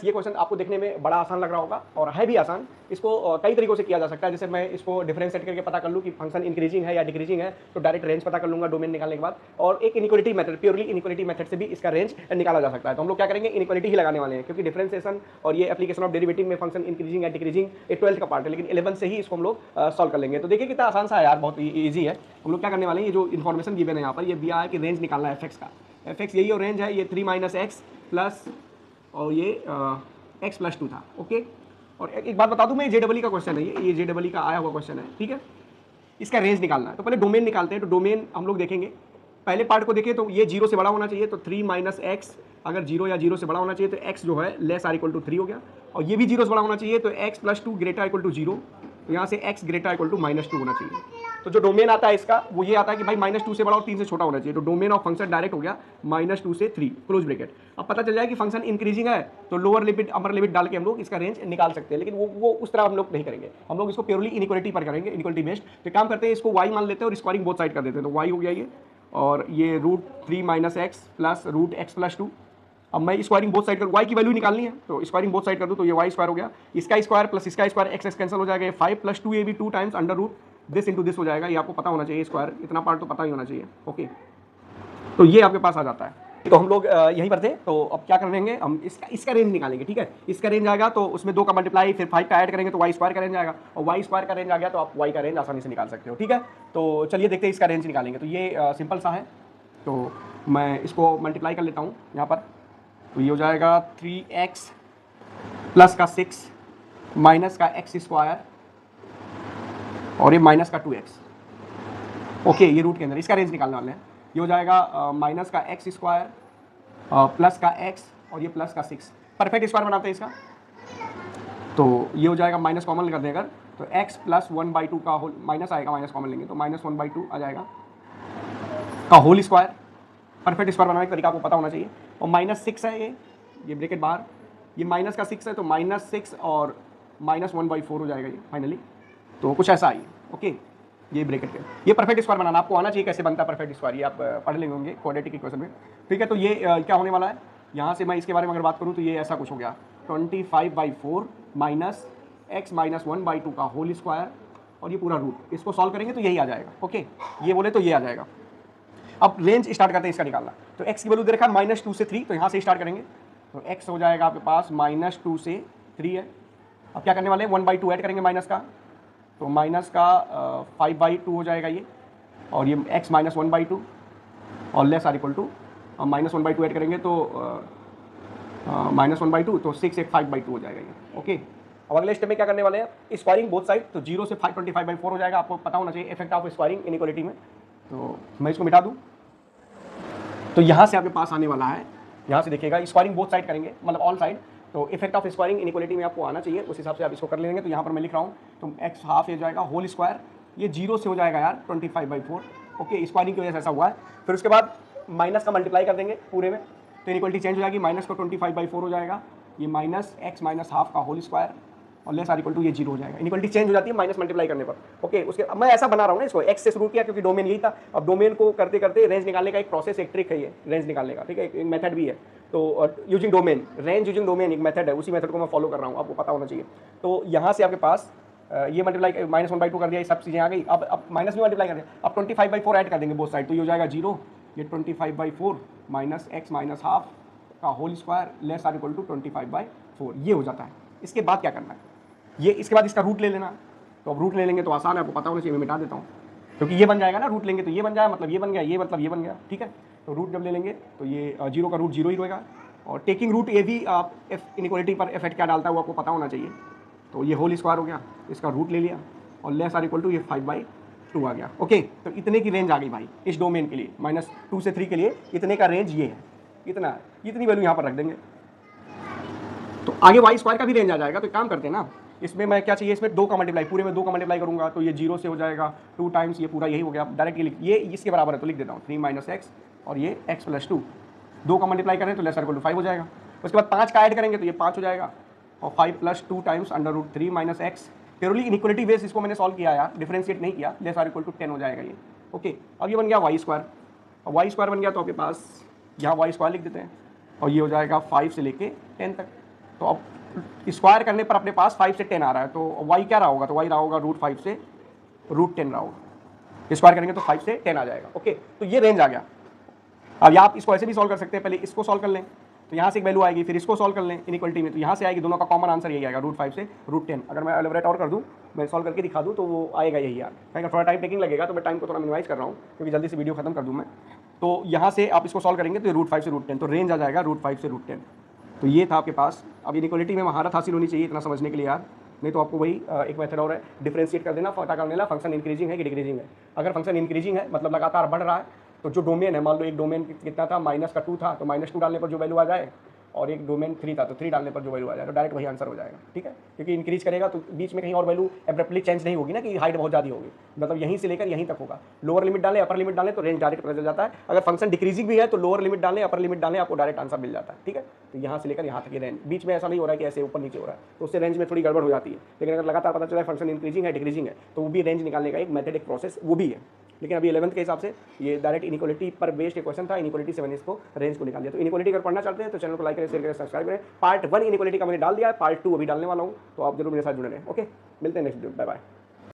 ये क्वेश्चन आपको देखने में बड़ा आसान लग रहा होगा और है भी आसान। इसको कई तरीकों से किया जा सकता है। जैसे मैं इसको डिफरेंशिएट करके पता कर लूँ कि फंक्शन इंक्रीजिंग है या डिक्रीजिंग है, तो डायरेक्ट रेंज पता कर लूंगा डोमेन निकालने के बाद। और एक inequality method, purely inequality method से भी इसका रेंज निकाला जा सकता है। तो हम लोग क्या करेंगे, इनइक्वालिटी ही लगाने वाले हैं, क्योंकि डिफरेंशिएशन और ये एप्लीकेशन ऑफ डेरिवेटिव में फंक्शन इंक्रीजिंग या डिक्रीजिंग ये 12th का पार्ट है, लेकिन 11th से ही इसको हम लोग सॉल्व कर लेंगे। तो देखिए कितना आसान सा है यार, बहुत ईजी है। हम लोग क्या करने वाले हैं, ये जो इन्फॉर्मेशन गिवन है यहाँ पर, ये दिया है कि रेंज निकालना है एफ का। एफ यही और रेंज है, ये 3 - x प्लस और ये x + 2 था। ओके, और एक बात बता दूं मैं, JEE का क्वेश्चन है ये JEE का आया हुआ क्वेश्चन है, ठीक है। इसका रेंज निकालना है, तो पहले डोमेन निकालते हैं। तो डोमेन हम लोग देखेंगे, पहले पार्ट को देखें तो ये 0 से बड़ा होना चाहिए, तो 3 - x अगर 0 या 0 से बड़ा होना चाहिए तो x जो है लेस आर इक्वल टू 3 हो गया। और ये भी 0 से बड़ा होना चाहिए, तो x + 2 ग्रेटर इक्वल टू 0, तो यहाँ से x ग्रेटर इक्वल टू -2 होना चाहिए। तो जो डोमेन आता है इसका वो ये आता है कि भाई -2 से बड़ा और 3 से छोटा होना चाहिए। तो डोमेन ऑफ फंक्शन डायरेक्ट हो गया -2 से 3 क्लोज ब्रैकेट। अब पता चल जाए कि फंक्शन इंक्रीजिंग है, तो लोअर लिमिट अपर लिमिट डाल के हम लोग इसका रेंज निकाल सकते हैं, लेकिन वो उस तरह हम लोग नहीं करेंगे। हम लोग इसको प्योरली इनइक्वालिटी पर करेंगे, इनइक्वालिटी बेस्ड। तो काम करते हैं, इसको y मान लेते हैं और स्क्वायरिंग बोथ साइड कर देते हैं। तो y हो गया ये, और ये √3 - x प्लस √x + 2। अब मैं स्क्वायरिंग बोथ साइड कर, y की वैल्यू निकालनी है, तो स्क्वायरिंग बोथ साइड कर दूं, तो ये y² हो गया। इसका स्क्वायर प्लस इसका स्क्वायर, x कैंसिल हो जाएगा, 5 + 2 ये भी 2 times under this into this हो जाएगा। ये आपको पता होना चाहिए, स्क्वायर इतना पार्ट तो पता ही होना चाहिए। ओके, तो ये आपके पास आ जाता है। तो हम लोग यहीं पर थे। तो अब क्या करेंगे, हम इसका रेंज निकालेंगे, ठीक है। इसका रेंज आएगा तो उसमें 2 का मल्टीप्लाई फिर 5 का ऐड करेंगे तो y² का रेंज आएगा, और y² का रेंज आ गया तो आप y का रेंज आसानी से निकाल सकते हो, ठीक है। तो चलिए देखते हैं इसका रेंज निकालेंगे। तो ये सिंपल सा है, तो मैं इसको मल्टीप्लाई कर लेता हूँ यहाँ पर। तो ये हो जाएगा 3x प्लस का 6 माइनस का x² और ये माइनस का 2x। ओके, ये रूट के अंदर इसका रेंज निकालने वाले हैं। ये हो जाएगा माइनस का x² प्लस का x और ये प्लस का 6। परफेक्ट स्क्वायर बनाते हैं इसका, तो ये हो जाएगा माइनस कॉमन कर दें अगर, तो x + 1/2 का होल, माइनस आएगा, माइनस कॉमन लेंगे तो -1/2 आ जाएगा का होल स्क्वायर। परफेक्ट स्क्वायर बनाने का तरीका आपको पता होना चाहिए। और -6 है ये ब्रैकेट बाहर, ये माइनस का 6 है तो -6 और -1/4 हो जाएगा ये फाइनली। तो कुछ ऐसा आई। ओके, ये ब्रैकेट के, ये परफेक्ट स्क्वायर बनाना आपको आना चाहिए, कैसे बनता है परफेक्ट स्क्वायर, ये आप पढ़ लेंगे होंगे क्वाड्रेटिक इक्वेशन में, ठीक है। तो ये क्या होने वाला है, यहाँ से मैं इसके बारे में अगर बात करूँ तो ये ऐसा कुछ हो गया, 25/4 माइनस x - 1/2 का होल स्क्वायर और ये पूरा रूट। इसको सॉल्व करेंगे तो यही आ जाएगा। ओके, ये बोले तो ये आ जाएगा। अब रेंज स्टार्ट करते हैं इसका निकालना। तो x की वैल्यू दे रखा है -2 से 3, तो यहाँ से स्टार्ट करेंगे। तो x हो जाएगा आपके पास -2 से 3 है। अब क्या करने वाले हैं, 1/2 ऐड करेंगे माइनस का, तो माइनस का 5/2 हो जाएगा ये, और ये x - 1/2 और less or equal to -1/2 add करेंगे तो -1/2, तो 6 एक 5/2 हो जाएगा ये। ओके, अब अगले स्टेप में क्या करने वाले हैं, स्क्वायरिंग बोथ साइड। तो 0 से 25/4 हो जाएगा, आपको पता होना चाहिए इफेक्ट ऑफ स्क्वायरिंग इनइक्वालिटी में। तो मैं इसको मिटा दूं, तो यहाँ से आपके पास आने वाला है, यहाँ से देखिएगा स्क्वायरिंग बोथ साइड करेंगे, मतलब ऑल साइड। तो इफेक्ट ऑफ स्क्वायरिंग इनइक्वालिटी में आपको आना चाहिए, उस हिसाब से आप इसको कर लेंगे। तो यहाँ पर मैं लिख रहा हूँ, तो x हाफ हो जाएगा होल स्क्वायर, ये 0 से हो जाएगा यार 25/4। ओके, स्क्वायरिंग की वजह से ऐसा हुआ है। फिर उसके बाद माइनस का मल्टीप्लाई कर देंगे पूरे में, तो इनइक्वालिटी चेंज हो जाएगी, माइनस का 25/4 हो जाएगा, ये माइनस x - हाफ का होल स्क्वायर और लेस आर इक्वल टू ये 0 हो जाएगा। इनइक्वालिटी चेंज हो जाती है माइनस मल्टीप्लाई करने पर। ओके, उसके मैं ऐसा बना रहा हूँ ना इसको, x से शुरू किया क्योंकि डोमेन यही था। अब डोमेन को करते करते रेंज निकालने का एक प्रोसेस, एक ट्रिक है ये रेंज निकालने का, ठीक है, एक मेथड भी है। तो using domain, range using domain एक मेथड है, उसी मेथड को मैं फॉलो कर रहा हूँ, आपको पता होना चाहिए। तो यहाँ से आपके पास ये मल्टीप्लाई -1/2 कर दिया, ये सब चीज़ें आ गई। अब माइनस में मल्टीप्लाई कर दिया, अब 25/4 ऐड कर देंगे बोथ साइड, तो ये हो जाएगा 0, ये 25/4 माइनस x - हाफ का whole square less or equal to 25/4, ये हो जाता है। इसके बाद क्या करना है, ये इसके बाद इसका रूट ले लेना। तो अब रूट ले लेंगे तो आसान है, आपको पता होना चाहिए, मैं मिटा देता हूँ, क्योंकि ये बन जाएगा ना, रूट लेंगे तो ये बन जाएगा, मतलब ये बन गया, ये मतलब ये बन गया, ठीक है। तो रूट जब ले लेंगे तो ये 0 का रूट 0 ही रहेगा, और टेकिंग रूट ये भी आप इनइक्वालिटी पर इफेक्ट क्या डालता है वो आपको पता होना चाहिए। तो ये होल स्क्वायर हो गया, इसका रूट ले लिया, और लेस आर इक्वल टू ये 5/2 आ गया। ओके, तो इतने की रेंज आ गई भाई इस डोमेन के लिए, -2 से 3 के लिए इतने का रेंज ये है, इतना है, इतनी वैल्यू यहाँ पर रख देंगे। तो आगे y² का भी रेंज आ जाएगा। तो काम करते हैं ना, इसमें मैं क्या चाहिए, इसमें 2 का मल्टीप्लाई, पूरे में 2 का मल्टीप्लाई करूंगा तो ये 0 से हो जाएगा 2 टाइम्स, ये पूरा यही हो गया। डायरेक्ट ये इसके बराबर है तो लिख देता हूँ 3 - x और ये x + 2, 2 का मल्टीप्लाई करें तो लेस इक्वल टू 5 हो जाएगा। उसके बाद 5 का ऐड करेंगे तो ये 5 हो जाएगा, और 5 + 2 times √3 - x। Purely inequality base इसको मैंने सॉल्व किया यार, डिफरेंशिएट नहीं किया, लेस आर इक्वल टू 10 हो जाएगा ये। ओके, अब ये बन गया y², और y² बन गया तो आपके पास यहाँ y² लिख देते हैं, और ये हो जाएगा 5 से लेके 10 तक। तो अब स्क्वायर करने पर अपने पास 5 से 10 आ रहा है, तो वाई क्या रहा होगा, तो वाई रहा होगा √5 से √10 रहा होगा। स्क्वायर करेंगे तो 5 से 10 आ जाएगा। ओके, तो ये रेंज आ गया। अब या आप इसको ऐसे भी सॉल्व कर सकते हैं, पहले इसको सॉल्व कर लें तो यहाँ से एक वैल्यू आएगी, फिर इसको सॉल्व कर लें इनइक्वालिटी में, तो यहाँ से आएगी, दोनों का कॉमन आंसर यही आएगा √5 से √10। अगर मैं एलिब्रेट और कर दूँ, मैं सॉल्व करके दिखा दूँ तो वो आएगा यही यार। कहीं थोड़ा टाइम टेकिंग लगेगा तो मैं टाइम को थोड़ा मिनिमाइज कर रहा हूँ क्योंकि जल्दी से वीडियो खत्म कर दूँ मैं। तो यहाँ से आप इसको सॉल्व करेंगे तो √5 से √10, तो रेंज आ जाएगा √5 से √10। तो ये था आपके पास। अब इनइक्वालिटी में महारत हासिल होनी चाहिए इतना समझने के लिए यार, नहीं तो आपको वही एक मेथड और है, डिफरेंशिएट कर देना, पता कर लेना फंक्शन इंक्रीजिंग है कि डिक्रीजिंग है। अगर फंक्शन इंक्रीजिंग है मतलब लगातार बढ़ रहा है, तो जो डोमेन है, मान लो एक डोमेन कितना था, -2 था, तो -2 डालने पर जो वैल्यू आ जाए, और एक डोमेन 3 था तो 3 डालने पर जो वैल्यू आ जाए, तो डायरेक्ट वही आंसर हो जाएगा। ठीक है, क्योंकि इंक्रीज करेगा तो बीच में कहीं और वैल्यू एब्रप्टली चेंज नहीं होगी ना कि हाइट बहुत ज़्यादा होगी, मतलब यहीं से लेकर यहीं तक होगा। लोअर लिमिट डालें अपर लिमिट डालें तो रेंज डायरेक्ट पता चल जाता है। अगर फंक्शन डिक्रीजिंग भी है तो लोअर लिमिट डालें अपर लिमिट डालें, आपको डायरेक्ट आंसर मिल जाता है। ठीक है, तो यहाँ से लेकर यहाँ तक ये रेंज, बीच में ऐसा नहीं हो रहा है कि ऐसे ऊपर नीचे हो रहा है, तो उससे रेंज में थोड़ी गड़बड़ हो जाती है। लेकिन अगर लगातार पता चला फंक्शन इंक्रीजिंग है डिक्रीजिंग है, तो वो भी रेंज निकालने का एक मेथड, एक प्रोसेस वो भी है। लेकिन अभी 11th के हिसाब से ये डायरेक्ट इनइक्वालिटी पर बेस्ड क्वेश्चन था, इनइक्वालिटी से मैंने इसको रेंज को निकाल दिया। तो इनइक्वालिटी अगर पढ़ना चाहते हैं तो चैनल को लाइक करें, शेयर करें, सब्सक्राइब करें। पार्ट 1 इनइक्वालिटी का मैंने डाल दिया है, पार्ट 2 अभी डालने वाला हूँ, तो आप जरूर मेरे साथ जुड़े रहें। ओके, मिलते हैं नेक्स्ट वीडियो, बाय बाय।